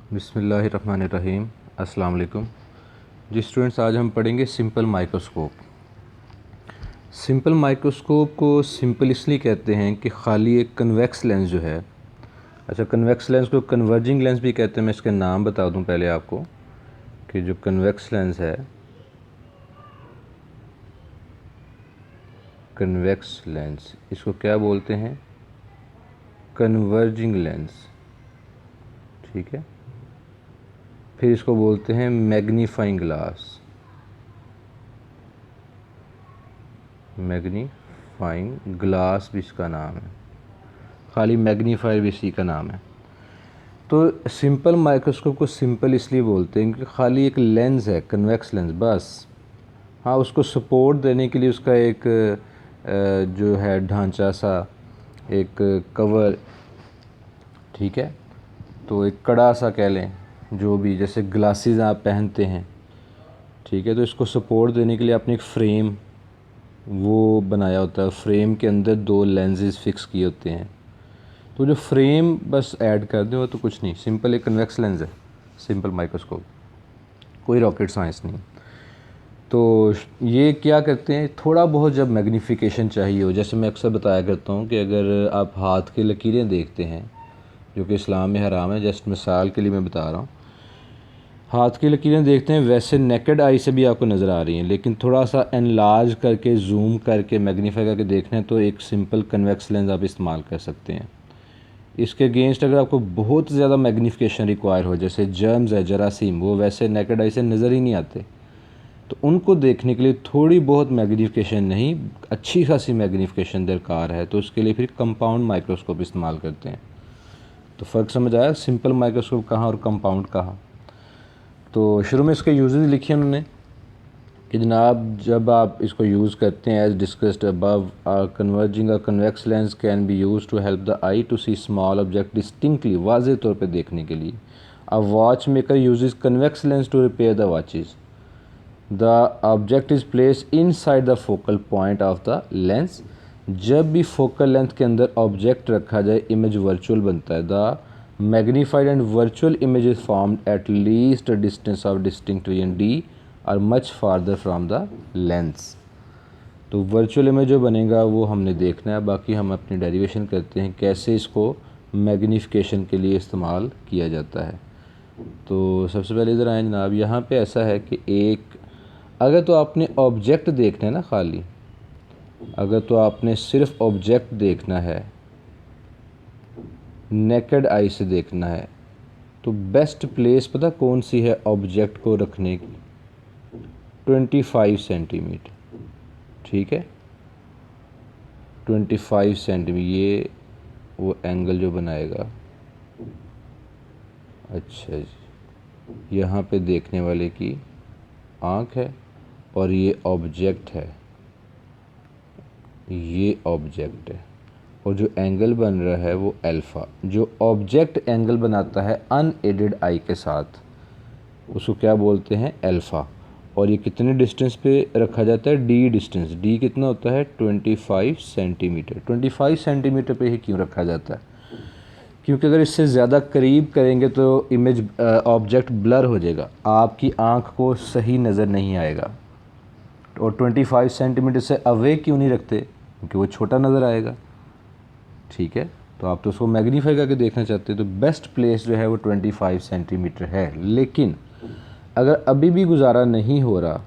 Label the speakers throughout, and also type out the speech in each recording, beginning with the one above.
Speaker 1: बिस्मिल्लाहिर्रहमानिर्रहीम। अस्सलाम वालेकुम जी स्टूडेंट्स, आज हम पढ़ेंगे सिंपल माइक्रोस्कोप। सिंपल माइक्रोस्कोप को सिंपल इसलिए कहते हैं कि खाली एक कन्वेक्स लेंस जो है, अच्छा कन्वेक्स लेंस को कन्वर्जिंग लेंस भी कहते हैं। मैं इसके नाम बता दूं पहले आपको कि जो कन्वेक्स लेंस है, कन्वेक्स लेंस इसको क्या बोलते हैं? कन्वर्जिंग लेंस, ठीक है। फिर इसको बोलते हैं मैग्नीफाइंग ग्लास, मैग्नीफाइंग ग्लास भी इसका नाम है, खाली मैग्नीफायर भी इसी का नाम है। तो सिंपल माइक्रोस्कोप को सिंपल इसलिए बोलते हैं कि खाली एक लेंस है, कन्वेक्स लेंस, बस। हाँ, उसको सपोर्ट देने के लिए उसका एक जो है ढांचा सा, एक कवर, ठीक है। तो एक कड़ा सा कह लें, जो भी, जैसे ग्लासेस आप पहनते हैं, ठीक है। तो इसको सपोर्ट देने के लिए आपने एक फ्रेम वो बनाया होता है, फ्रेम के अंदर दो लेंसेज फिक्स किए होते हैं। तो जो फ्रेम बस ऐड कर दें, वो तो कुछ नहीं, सिंपल एक कन्वेक्स लेंस है सिंपल माइक्रोस्कोप, कोई रॉकेट साइंस नहीं। तो ये क्या करते हैं, थोड़ा बहुत जब मैग्नीफिकेशन चाहिए हो, जैसे मैं अक्सर बताया करता हूँ कि अगर आप हाथ की लकीरें देखते हैं, जो कि इस्लाम में हराम है, जस्ट मिसाल के लिए मैं बता रहा हूँ, हाथ की लकीरें देखते हैं वैसे नेकेड आई से भी आपको नज़र आ रही हैं, लेकिन थोड़ा सा एनलार्ज करके, जूम करके, मैग्नीफाई करके देखना है तो एक सिंपल कन्वेक्स लेंस आप इस्तेमाल कर सकते हैं। इसके अगेंस्ट अगर आपको बहुत ज़्यादा मैग्नीफिकेशन रिक्वायर हो, जैसे जर्म्स है, जरासीम, वो वैसे नेकेड आई से नज़र ही नहीं आते, तो उनको देखने के लिए थोड़ी बहुत मैग्नीफिकेशन नहीं, अच्छी खासी मैग्नीफिकेशन दरकार है, तो उसके लिए फिर कंपाउंड माइक्रोस्कोप इस्तेमाल करते हैं। तो फ़र्क समझ आया, सिंपल माइक्रोस्कोप कहाँ और कंपाउंड कहाँ। तो शुरू में इसके यूजेस लिखे उन्होंने कि जनाब जब आप इसको यूज़ करते हैं, as discussed above, converging a convex lens can be use to help the eye to see small object distinctly, वाज़े तौर पे देखने के लिए। A watch maker uses convex lens to repair the watches. The object is place inside the focal point of the lens. जब भी focal length के अंदर ऑब्जेक्ट रखा जाए, इमेज वर्चुअल बनता है। The magnified and virtual image is formed at least distance of distinct region D are much farther from the lens. तो virtual image जो बनेगा वो हमने देखना है, बाकी हम अपनी डेरिवेशन करते हैं कैसे इसको मैग्नीफिकेशन के लिए इस्तेमाल किया जाता है। तो सबसे पहले इधर आए जनाब, यहाँ पे ऐसा है कि एक, अगर तो आपने ऑब्जेक्ट देखना है ना, खाली अगर तो आपने सिर्फ ऑब्जेक्ट देखना है, नेकेड आई से देखना है, तो बेस्ट प्लेस पता कौन सी है ऑब्जेक्ट को रखने की? 25 सेंटीमीटर, ठीक है। 25 सेंटीमीटर, ये वो एंगल जो बनाएगा। अच्छा जी, यहाँ पे देखने वाले की आँख है और ये ऑब्जेक्ट है, ये ऑब्जेक्ट है, और जो एंगल बन रहा है वो अल्फ़ा। जो ऑब्जेक्ट एंगल बनाता है अनएडेड आई के साथ, उसको क्या बोलते हैं? अल्फ़ा। और ये कितने डिस्टेंस पे रखा जाता है? D distance. डी कितना होता है? 25 सेंटीमीटर। 25 सेंटीमीटर पे ही क्यों रखा जाता है? क्योंकि अगर इससे ज़्यादा करीब करेंगे तो इमेज ऑब्जेक्ट ब्लर हो जाएगा, आपकी आँख को सही नज़र नहीं आएगा। और 25 सेंटीमीटर से अवे क्यों नहीं रखते? क्योंकि वो छोटा नज़र आएगा, ठीक है। तो आप तो उसको मैग्नीफाई करके देखना चाहते हैं, तो बेस्ट प्लेस जो है वो 25 सेंटीमीटर है। लेकिन अगर अभी भी गुजारा नहीं हो रहा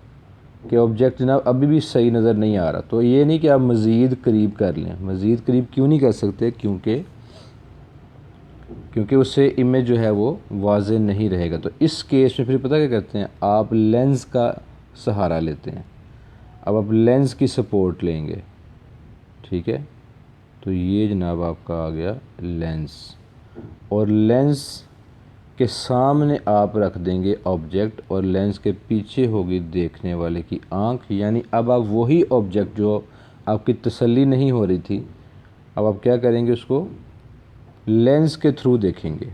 Speaker 1: कि ऑब्जेक्ट जनाब अभी भी सही नज़र नहीं आ रहा, तो ये नहीं कि आप मज़ीद करीब कर लें। मज़ीद करीब क्यों नहीं कर सकते? क्योंकि उससे इमेज जो है वो वाज़े नहीं रहेगा। तो इस केस में फिर पता क्या करते हैं, आप लेंस का सहारा लेते हैं। अब आप लेंस की सपोर्ट लेंगे, ठीक है। तो ये जनाब आपका आ गया लेंस, और लेंस के सामने आप रख देंगे ऑब्जेक्ट, और लेंस के पीछे होगी देखने वाले की आँख। यानी अब आप वही ऑब्जेक्ट जो आपकी तसल्ली नहीं हो रही थी, अब आप क्या करेंगे, उसको लेंस के थ्रू देखेंगे।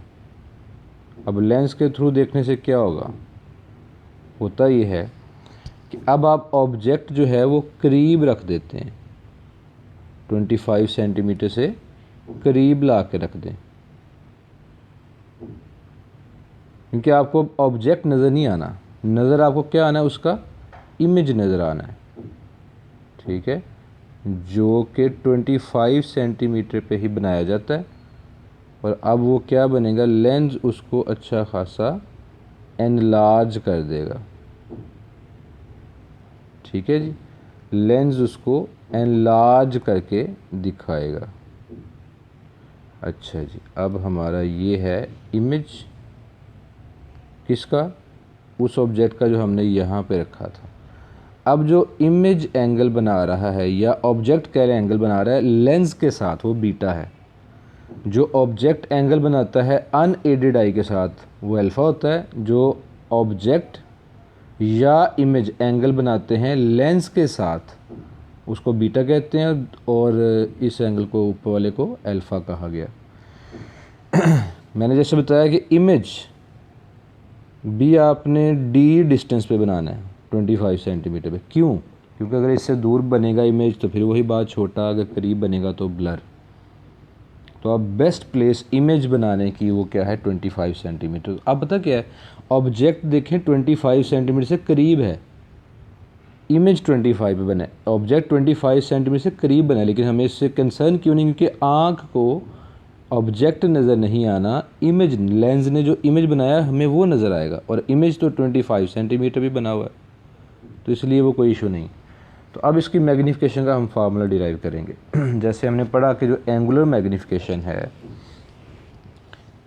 Speaker 1: अब लेंस के थ्रू देखने से क्या होगा? होता ये है कि अब आप ऑब्जेक्ट जो है वो करीब रख देते हैं, 25 सेंटीमीटर से करीब ला के रख दें। क्योंकि आपको ऑब्जेक्ट नज़र नहीं आना, नज़र आपको क्या आना है, उसका इमेज नज़र आना है, ठीक है, जो कि 25 सेंटीमीटर पे ही बनाया जाता है। और अब वो क्या बनेगा, लेंस उसको अच्छा खासा एनलार्ज कर देगा, ठीक है जी, लेंस उसको एनलार्ज करके दिखाएगा। अच्छा जी, अब हमारा ये है इमेज किसका, उस ऑब्जेक्ट का जो हमने यहाँ पे रखा था। अब जो इमेज एंगल बना रहा है या ऑब्जेक्ट कह रहे एंगल बना रहा है लेंस के साथ, वो बीटा है। जो ऑब्जेक्ट एंगल बनाता है अनएडेड आई के साथ वो अल्फ़ा होता है। जो ऑब्जेक्ट या इमेज एंगल बनाते हैं लेंस के साथ उसको बीटा कहते हैं, और इस एंगल को ऊपर वाले को अल्फ़ा कहा गया। मैंने जैसे बताया कि इमेज भी आपने डी डिस्टेंस पे बनाना है 25 सेंटीमीटर पे। क्यों? क्योंकि अगर इससे दूर बनेगा इमेज तो फिर वही बात छोटा, अगर करीब बनेगा तो ब्लर। तो अब बेस्ट प्लेस इमेज बनाने की वो क्या है, 25 सेंटीमीटर। अब पता क्या है, ऑब्जेक्ट देखें 25 सेंटीमीटर से करीब है, इमेज 25 पे बना है, ऑब्जेक्ट 25 सेंटीमीटर से करीब बना है, लेकिन हमें इससे कंसर्न क्यों नहीं, क्योंकि आँख को ऑब्जेक्ट नज़र नहीं आना, इमेज लेंस ने जो इमेज बनाया हमें वो नज़र आएगा, और इमेज तो 25 सेंटीमीटर भी बना हुआ है, तो इसलिए वो कोई इशू नहीं। तो अब इसकी मैग्नीफिकेशन का हम फार्मूला डिराइव करेंगे। जैसे हमने पढ़ा कि जो एंगुलर मैग्नीफिकेशन है,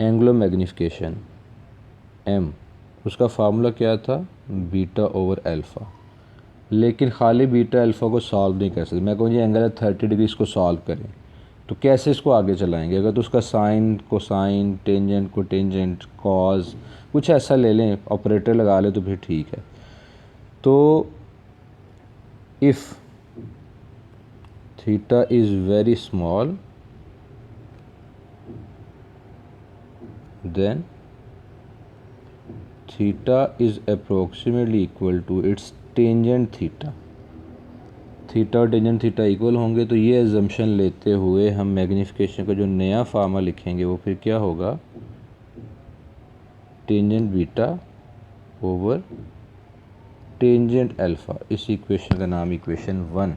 Speaker 1: एंगुलर मैग्नीफिकेशन एम, उसका फार्मूला क्या था, बीटा ओवर अल्फ़ा। लेकिन खाली बीटा अल्फ़ा को सॉल्व नहीं कर सकते। मैं कहूँ जी एंगल है 30 डिग्री, इसको सॉल्व करें, तो कैसे इसको आगे चलाएंगे? अगर तो उसका साइन कोसाइन, टेंजेंट को टेंजेंट, कॉज कुछ ऐसा ले लें, ऑपरेटर लगा ले तो फिर ठीक है। तो if theta is very small then theta is approximately equal to its tangent theta। Theta और टेंजेंट थीटा इक्वल होंगे, तो ये एजम्पशन लेते हुए हम मैग्नीफिकेशन का जो नया फार्मूला लिखेंगे वो फिर क्या होगा, tangent beta over tangent alpha. इस इक्वेशन का नाम इक्वेशन 1।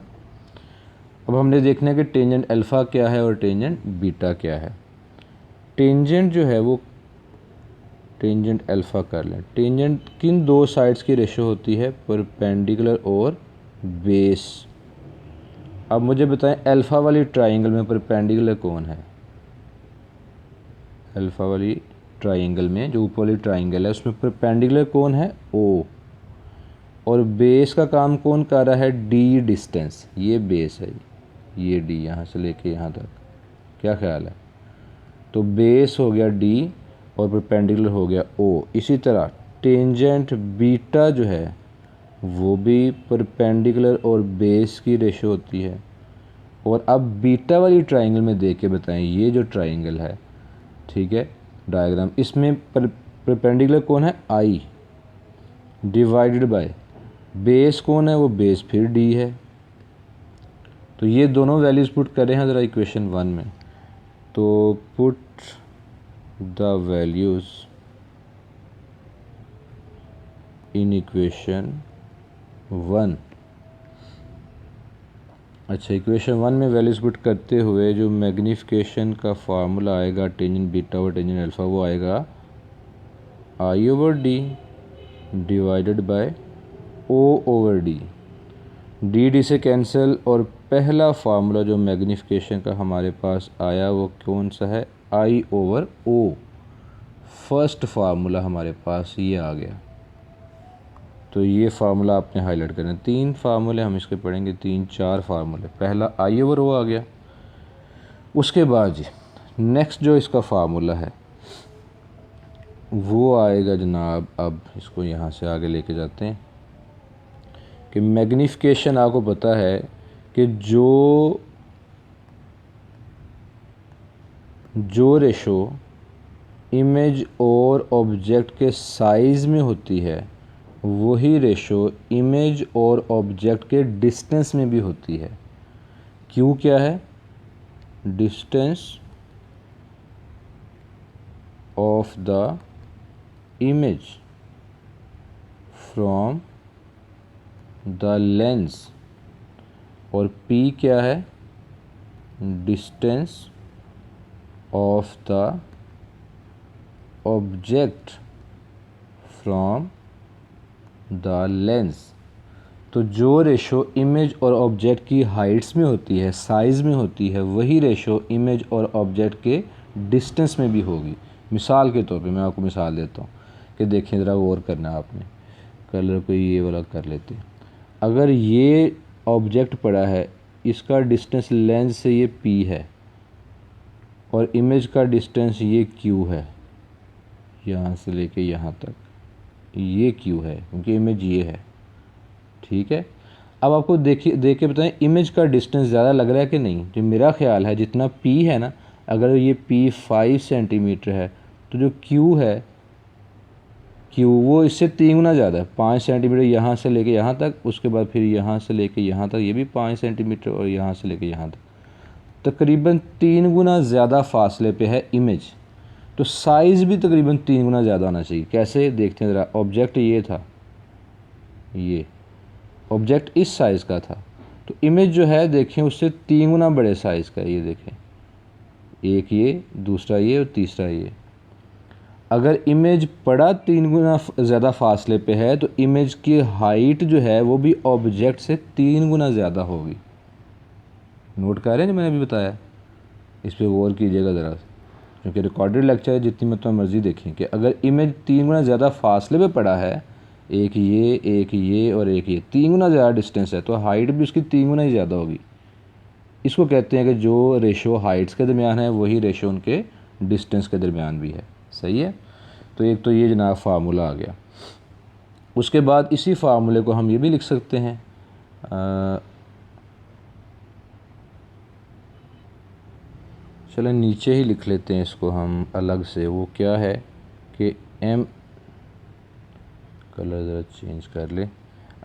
Speaker 1: अब हमने देखना है कि टेंजेंट अल्फ़ा क्या है और टेंजेंट बीटा क्या है। टेंजेंट जो है वो टेंजेंट अल्फ़ा कर लें। टेंजेंट किन दो साइड्स की रेशो होती है, परपेंडिकुलर और बेस। अब मुझे बताएं अल्फ़ा वाली ट्राइंगल में परपेंडिकुलर कौन है? अल्फ़ा वाली ट्राइंगल में जो ऊपर वाली ट्राइंगल है उसमें परपेंडिकुलर कौन है, ओ। और बेस का काम कौन कर रहा है, डी डिस्टेंस। ये बेस है, ये डी यहाँ से लेके यहाँ तक, क्या ख्याल है? तो बेस हो गया डी और परपेंडिकुलर हो गया ओ। इसी तरह टेंजेंट बीटा जो है वो भी परपेंडिकुलर और बेस की रेशो होती है। और अब बीटा वाली ट्राइंगल में देख के बताएं, ये जो ट्राइंगल है, ठीक है, डायग्राम, इसमें परपेंडिकुलर कौन है, आई, डिवाइडेड बाय बेस कौन है, वो बेस फिर डी है। तो ये दोनों वैल्यूज़ पुट करें हैं ज़रा इक्वेशन 1 में। तो put the values in equation 1। अच्छा, इक्वेशन 1 में वैल्यूज पुट करते हुए जो मैग्नीफिकेशन का फार्मूला आएगा टेंजेंट बीटा और टेंजेंट अल्फ़ा, वो आएगा I over D divided by O over D. D D से कैंसिल, और पहला फार्मूला जो मैग्नीफिकेशन का हमारे पास आया वो कौन सा है, I over O. First formula हमारे पास ये आ गया। तो ये फार्मूला आपने हाईलाइट करना। 3 फार्मूले हम इसके पढ़ेंगे, 3-4 फार्मूले। पहला आई ओवर ओ आ गया। उसके बाद जी नेक्स्ट जो इसका फार्मूला है वो आएगा जनाब, अब इसको यहाँ से आगे लेके जाते हैं कि मैग्नीफिकेशन आपको पता है कि जो रेशो इमेज और ऑब्जेक्ट के साइज़ में होती है वही रेशो इमेज और ऑब्जेक्ट के डिस्टेंस में भी होती है। क्यों, क्या है, distance of the image from the lens, और p क्या है, distance of the object from the lens. तो जो रेशो इमेज और ऑब्जेक्ट की हाइट्स में होती है, साइज़ में होती है, वही रेशो इमेज और ऑब्जेक्ट के डिस्टेंस में भी होगी। मिसाल के तौर पे मैं आपको मिसाल देता हूँ कि देखें ज़रा गौर करना है आपने, कलर को ये वाला कर लेते हैं। अगर ये ऑब्जेक्ट पड़ा है, इसका डिस्टेंस लेंस से ये p है और इमेज का डिस्टेंस ये q है, यहाँ से लेके यहाँ तक ये q है क्योंकि इमेज ये है, ठीक है। अब आपको देख के बताएं इमेज का डिस्टेंस ज़्यादा लग रहा है कि नहीं। जो मेरा ख्याल है जितना p है ना, अगर ये p 5 सेंटीमीटर है तो जो q है, q वो इससे 3 गुना ज़्यादा है, 5 सेंटीमीटर यहाँ से लेके यहाँ तक, उसके बाद फिर यहाँ से लेके यहाँ तक ये भी 5 सेंटीमीटर, और यहाँ से लेके यहाँ तक तकरीबन 3 गुना ज़्यादा फासले पे है इमेज। तो साइज़ भी तकरीबन 3 गुना ज़्यादा होना चाहिए। कैसे देखते हैं ज़रा। ऑब्जेक्ट ये था, ये ऑब्जेक्ट इस साइज़ का था, तो इमेज जो है देखें उससे 3 गुना बड़े साइज़ का है। ये देखें, एक ये, दूसरा ये और तीसरा ये। अगर इमेज पड़ा 3 गुना ज़्यादा फासले पे है तो इमेज की हाइट जो है वो भी ऑब्जेक्ट से 3 गुना ज़्यादा होगी। नोट कर रहे हैं जो मैंने अभी बताया, इस पर गौर कीजिएगा ज़रा, क्योंकि रिकॉर्डेड लेक्चर है, जितनी मतलब मर्ज़ी देखें कि अगर इमेज 3 गुना ज़्यादा फासले पे पड़ा है, एक ये और एक ये, 3 गुना ज़्यादा डिस्टेंस है, तो हाइट भी उसकी 3 गुना ही ज़्यादा होगी। इसको कहते हैं कि जो रेशो हाइट्स के दरमियान है वही रेशो उनके डिस्टेंस के दरमियान भी है। सही है। तो एक तो ये जनाब फार्मूला आ गया। उसके बाद इसी फार्मूले को हम ये भी लिख सकते हैं, चलें नीचे ही लिख लेते हैं इसको हम अलग से। वो क्या है कि m, कलर ज़रा चेंज कर ले,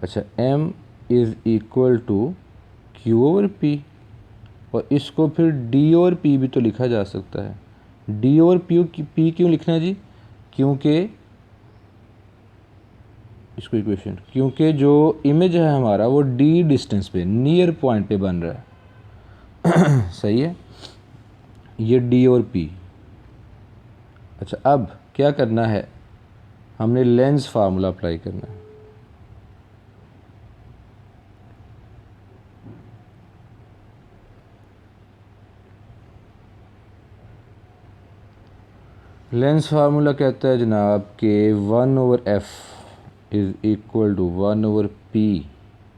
Speaker 1: अच्छा, m is equal to q over p, और इसको फिर d और p भी तो लिखा जा सकता है। d और p क्यों लिखना है जी, क्योंकि इसको इक्वेशन, क्योंकि जो इमेज है हमारा वो d डिस्टेंस पे, नियर पॉइंट पे बन रहा है। सही है, ये d और p। अच्छा, अब क्या करना है, हमने लेंस फार्मूला अप्लाई करना है। लेंस फार्मूला कहता है जनाब कि 1/f is equal to 1/p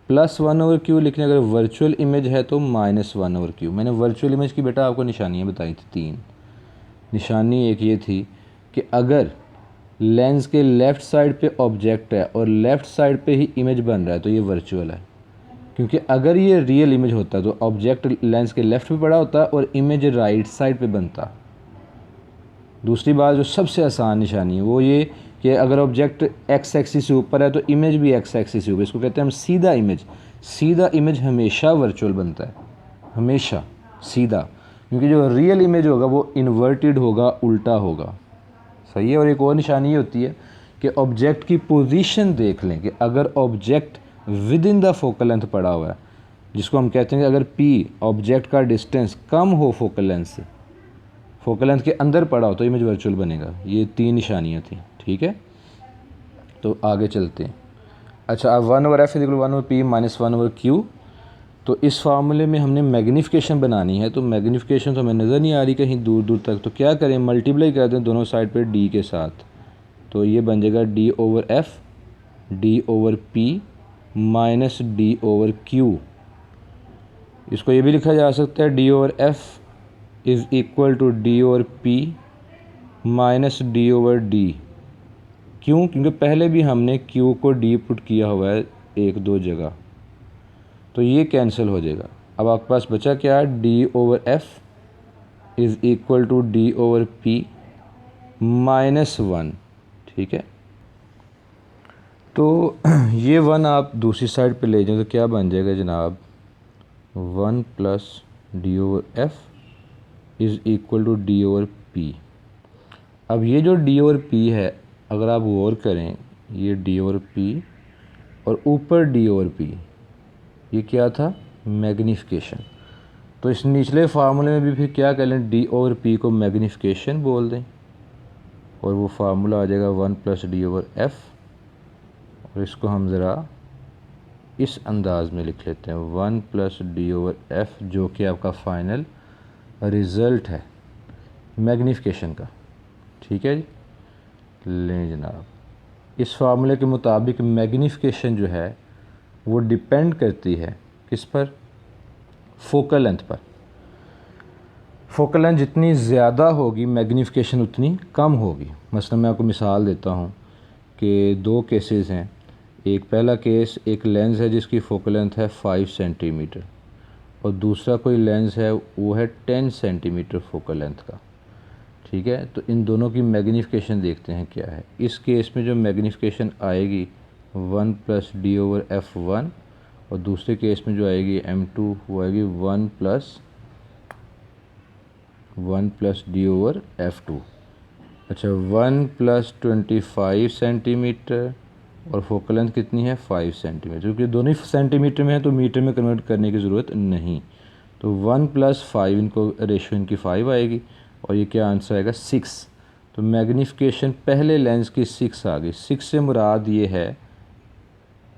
Speaker 1: plus 1/q लिखने। अगर वर्चुअल इमेज है तो -1/q। मैंने वर्चुअल इमेज की बेटा आपको निशानियाँ बताई थी 3। निशानी एक ये थी कि अगर लेंस के लेफ़्ट साइड पे ऑब्जेक्ट है और लेफ़्ट साइड पे ही इमेज बन रहा है तो ये वर्चुअल है, क्योंकि अगर ये रियल इमेज होता तो ऑब्जेक्ट लेंस के लेफ़्ट पे पड़ा होता और इमेज राइट साइड पे बनता। दूसरी बात जो सबसे आसान निशानी है वो ये कि अगर ऑब्जेक्ट एक्स एक्सिस से ऊपर है तो इमेज भी एक्स एक्सिस से ऊपर, इसको कहते हैं हम सीधा इमेज। सीधा इमेज हमेशा वर्चुअल बनता है, हमेशा सीधा, क्योंकि जो रियल इमेज होगा वो इन्वर्टेड होगा, उल्टा होगा। सही है। और एक और निशानी ये होती है कि ऑब्जेक्ट की पोजीशन देख लें कि अगर object with in the focal length पड़ा हुआ है, जिसको हम कहते हैं कि अगर p ऑब्जेक्ट का डिस्टेंस कम हो फोकल लेंथ से, फोकल लेंथ के अंदर पड़ा हो तो इमेज वर्चुअल बनेगा। ये 3 निशानियाँ थी, ठीक है। तो आगे चलते हैं। अच्छा, अब 1/f equal 1/p minus 1/q। तो इस फार्मूले में हमने मैग्नीफिकेशन बनानी है, तो मैग्नीफिकेशन तो हमें नज़र नहीं आ रही कहीं दूर दूर तक, तो क्या करें, मल्टीप्लाई कर दें दोनों साइड पे d के साथ। तो ये बन जाएगा d/f d/p माइनस d/q। इसको ये भी लिखा जा सकता है d/f is equal to d/p minus d/d। क्यों? क्योंकि पहले भी हमने q को d पुट किया हुआ है 1-2 जगह, तो ये कैंसिल हो जाएगा। अब आपके पास बचा क्या, d/f is equal to d/p minus 1, ठीक है। तो ये 1 आप दूसरी साइड पे ले जाएं तो क्या बन जाएगा जनाब, 1 plus d/f is equal to d/p। अब ये जो d/p है अगर आप गौर करें, ये डी ओवर पी और ऊपर डी ओवर पी, ये क्या था, मैग्नीफिकेशन। तो इस निचले फार्मूले में भी फिर क्या कर लें, डी ओवर पी को मैग्नीफिकेशन बोल दें और वो फार्मूला आ जाएगा 1 प्लस डी ओवर एफ़। और इसको हम ज़रा इस अंदाज में लिख लेते हैं, 1 प्लस डी ओवर एफ़, जो कि आपका फाइनल रिज़ल्ट है मैग्नीफिकेशन का। ठीक है जी, लें जनाब, इस फार्मूले के मुताबिक मैग्नीफिकेशन जो है वो डिपेंड करती है किस पर, फोकल लेंथ पर। फोकल लेंथ जितनी ज़्यादा होगी मैग्नीफिकेशन उतनी कम होगी। मसलन मैं आपको मिसाल देता हूँ कि दो केसेस हैं। एक पहला केस, एक लेंस है जिसकी फोकल लेंथ है 5 सेंटीमीटर और दूसरा कोई लेंस है वो है 10 सेंटीमीटर फोकल लेंथ का। ठीक है, तो इन दोनों की मैग्नीफिकेशन देखते हैं क्या है। इस केस में जो मैग्नीफिकेशन आएगी 1 प्लस डी ओवर एफ़ 1 और दूसरे केस में जो आएगी M2 वो आएगी 1 प्लस डी ओवर F2। अच्छा, 1 प्लस 25 सेंटीमीटर और फोकल लेंथ कितनी है 5 सेंटीमीटर, क्योंकि दोनों ही सेंटीमीटर में है तो मीटर में कन्वर्ट करने की ज़रूरत नहीं। तो 1 प्लस 5, इनको रेशियो इनकी 5 आएगी और ये क्या आंसर आएगा 6। तो मैग्नीफिकेशन पहले लेंस की 6 आ गई। 6 से मुराद ये है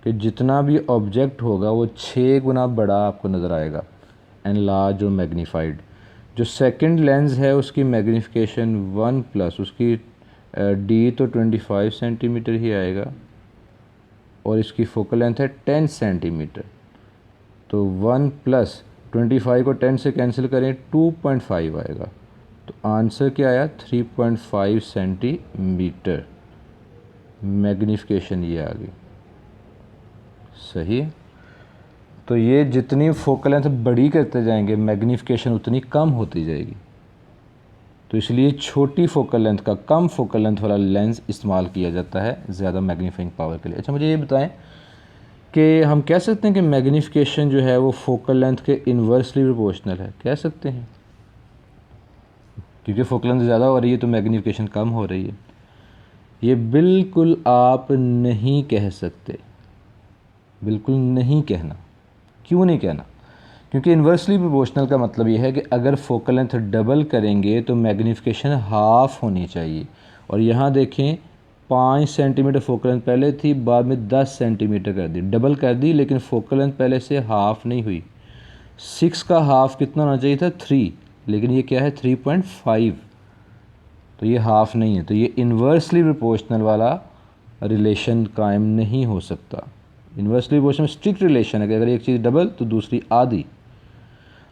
Speaker 1: कि जितना भी ऑब्जेक्ट होगा वो 6 गुना बड़ा आपको नज़र आएगा, एनलार्ज और मैग्नीफाइड। जो सेकंड लेंस है उसकी मैग्नीफिकेशन 1 प्लस, उसकी डी तो 25 सेंटीमीटर ही आएगा और इसकी फोकल लेंथ है 10 सेंटीमीटर। तो 1 प्लस 25 को 10 से कैंसिल करें 2.5 आएगा। तो आंसर क्या आया 3.5 सेंटीमीटर। मैग्नीफिकेशन ये आ गई, सही है। तो ये जितनी फोकल लेंथ बड़ी करते जाएंगे मैग्नीफिकेशन उतनी कम होती जाएगी। तो इसलिए छोटी फोकल लेंथ का, कम फोकल लेंथ वाला लेंस इस्तेमाल किया जाता है ज़्यादा मैग्नीफाइंग पावर के लिए। अच्छा, मुझे ये बताएं कि हम कह सकते हैं कि मैग्नीफिकेशन जो है वो फोकल लेंथ के इन्वर्सली प्रोपोर्शनल है, कह सकते हैं, क्योंकि फोकल लेंथ ज़्यादा हो रही है तो मैग्नीफिकेशन कम हो रही है। ये बिल्कुल आप नहीं कह सकते, बिल्कुल नहीं कहना। क्यों नहीं कहना? क्योंकि इन्वर्सली प्रोपोर्शनल का मतलब ये है कि अगर फोकल लेंथ डबल करेंगे तो मैग्नीफिकेशन हाफ होनी चाहिए। और यहाँ देखें 5 सेंटीमीटर फोकल लेंथ पहले थी, बाद में 10 सेंटीमीटर कर दी, डबल कर दी, लेकिन फोकल लेंथ पहले से हाफ नहीं हुई। 6 का हाफ कितना होना चाहिए था 3, लेकिन ये क्या है 3.5, तो ये हाफ नहीं है। तो ये इन्वर्सली प्रोपोर्शनल वाला रिलेशन कायम नहीं हो सकता। इन्वर्सली प्रोपोर्शनल स्ट्रिक्ट रिलेशन है कि अगर एक चीज़ डबल तो दूसरी आधी।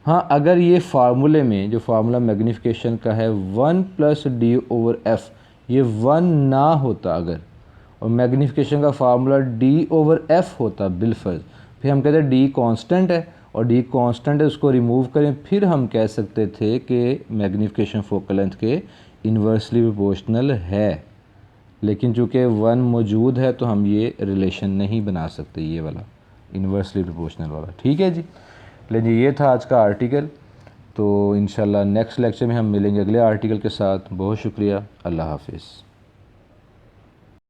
Speaker 1: हाँ, अगर ये फार्मूले में जो फार्मूला मैग्नीफिकेशन का है 1 प्लस डी ओवर एफ़, ये 1 ना होता अगर, और मैग्नीफिकेशन का फार्मूला डी ओवर एफ़ होता बिलफर्ज, फिर हम कहते हैं डी कांस्टेंट है और डी कांस्टेंट है, उसको रिमूव करें, फिर हम कह सकते थे कि मैग्नीफिकेशन फोकल लेंथ के इन्वर्सली प्रोपोर्शनल है। लेकिन चूँकि 1 मौजूद है तो हम ये रिलेशन नहीं बना सकते, ये वाला इन्वर्सली प्रोपोर्शनल वाला। ठीक है जी, लेकिन ये था आज का आर्टिकल। तो इंशाल्लाह नेक्स्ट लेक्चर में हम मिलेंगे अगले आर्टिकल के साथ। बहुत शुक्रिया, अल्लाह हाफिज़।